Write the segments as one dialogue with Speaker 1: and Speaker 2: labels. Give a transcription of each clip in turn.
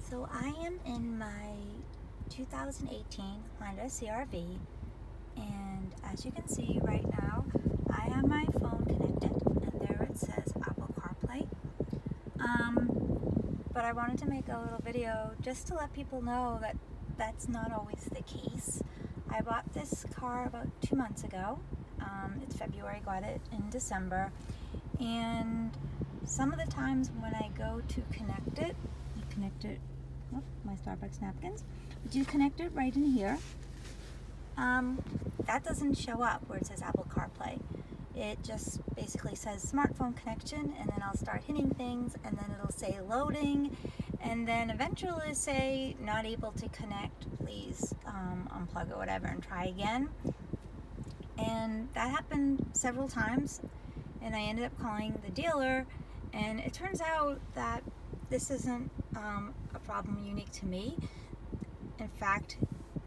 Speaker 1: So I am in my 2018 Honda CRV, and as you can see right now, I have my phone connected and there it says Apple CarPlay. But I wanted to make a little video just to let people know that that's not always the case. I bought this car about 2 months ago. It's February, got it in December, and some of the times when I go to connect it, oh, my Starbucks napkins, but you connect it right in here, that doesn't show up where it says Apple CarPlay. It just basically says smartphone connection, and then I'll start hitting things, and then it'll say loading, and then eventually say not able to connect, please unplug or whatever and try again. And that happened several times, and I ended up calling the dealer, and it turns out that this isn't a problem unique to me. In fact,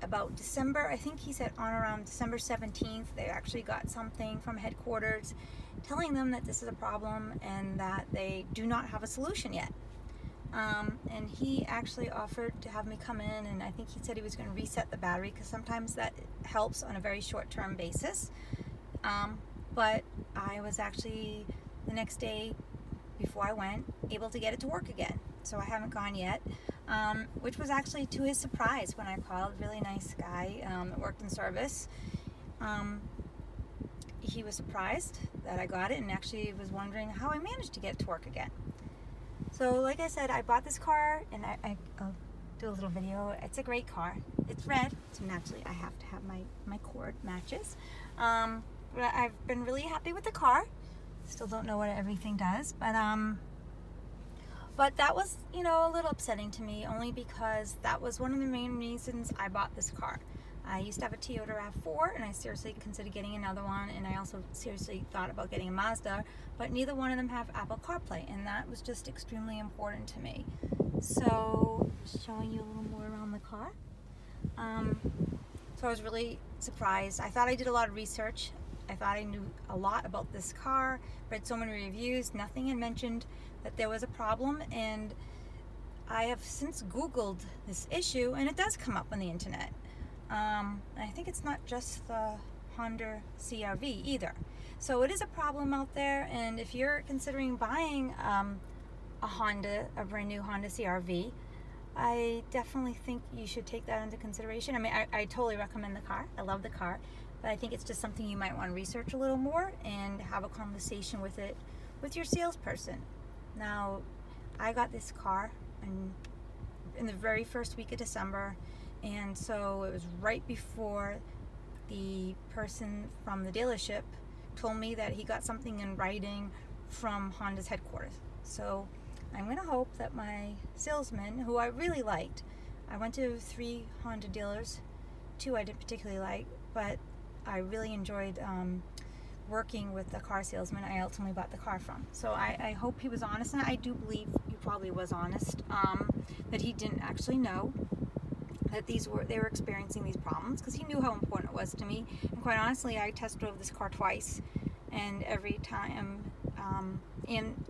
Speaker 1: about December, I think he said on around December 17th, they actually got something from headquarters telling them that this is a problem and that they do not have a solution yet. And he actually offered to have me come in, and I think he said he was going to reset the battery, because sometimes that helps on a very short-term basis. But I was actually, the next day before I went, able to get it to work again. So I haven't gone yet, which was actually to his surprise when I called. Really nice guy that worked in service. He was surprised that I got it and actually was wondering how I managed to get it to work again. So like I said, I bought this car, and I'll do a little video. It's a great car. It's red, so naturally I have to have my cord matches. But I've been really happy with the car. Still don't know what everything does, but that was, you know, a little upsetting to me, only because that was one of the main reasons I bought this car. I used to have a Toyota RAV4, and I seriously considered getting another one, and I also seriously thought about getting a Mazda, but neither one of them have Apple CarPlay, and that was just extremely important to me. So, showing you a little more around the car. So I was really surprised. I thought I did a lot of research. I thought I knew a lot about this car, read so many reviews, nothing had mentioned that there was a problem, and I have since Googled this issue, and it does come up on the internet. I think it's not just the Honda CRV either. So it is a problem out there, and if you're considering buying a brand new Honda CRV, I definitely think you should take that into consideration. I mean, I totally recommend the car. I love the car. But I think it's just something you might want to research a little more and have a conversation with it with your salesperson. Now, I got this car in the very first week of December, and so it was right before the person from the dealership told me that he got something in writing from Honda's headquarters. So I'm going to hope that my salesman, who I really liked, I went to 3 Honda dealers, 2 I didn't particularly like, but I really enjoyed working with the car salesman I ultimately bought the car from. So I hope he was honest, and I do believe he probably was honest, that he didn't actually know that they were experiencing these problems, because he knew how important it was to me. And quite honestly, I test drove this car twice, and every time, and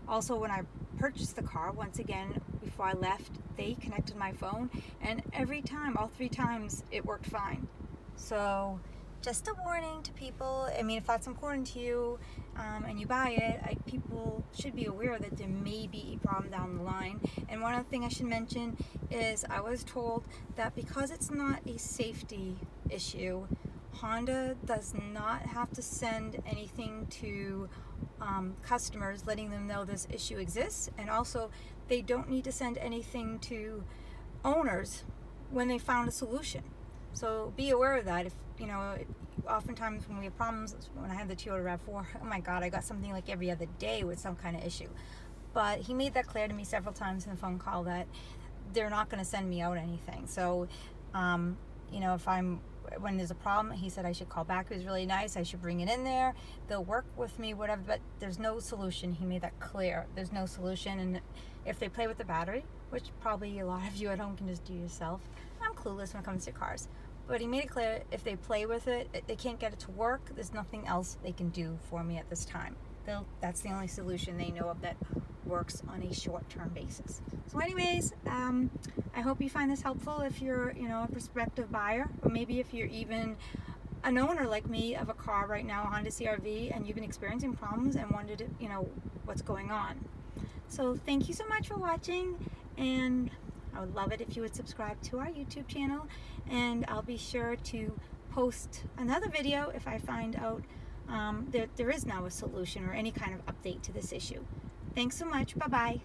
Speaker 1: also when I purchased the car, once again, before I left, they connected my phone, and every time, all 3 times, it worked fine. So just a warning to people. I mean, if that's important to you and you buy it, people should be aware that there may be a problem down the line. And one other thing I should mention is I was told that because it's not a safety issue, Honda does not have to send anything to customers letting them know this issue exists, and also they don't need to send anything to owners when they found a solution. So be aware of that. If you know, oftentimes when we have problems, when I had the Toyota RAV4, oh my God, I got something like every other day with some kind of issue. But he made that clear to me several times in the phone call that they're not going to send me out anything. So, you know, when there's a problem, he said I should call back. It was really nice. I should bring it in there. They'll work with me, whatever, but there's no solution. He made that clear. There's no solution. And if they play with the battery, which probably a lot of you at home can just do yourself, I'm clueless when it comes to cars. But he made it clear if they play with it, they can't get it to work, there's nothing else they can do for me at this time. that's the only solution they know of that works on a short-term basis. So anyways, I hope you find this helpful if you're, a prospective buyer, or maybe if you're even an owner like me of a car right now, a Honda CRV, and you've been experiencing problems and wondered, what's going on. So thank you so much for watching, and I would love it if you would subscribe to our YouTube channel, and I'll be sure to post another video if I find out that there is now a solution or any kind of update to this issue. Thanks so much. Bye-bye.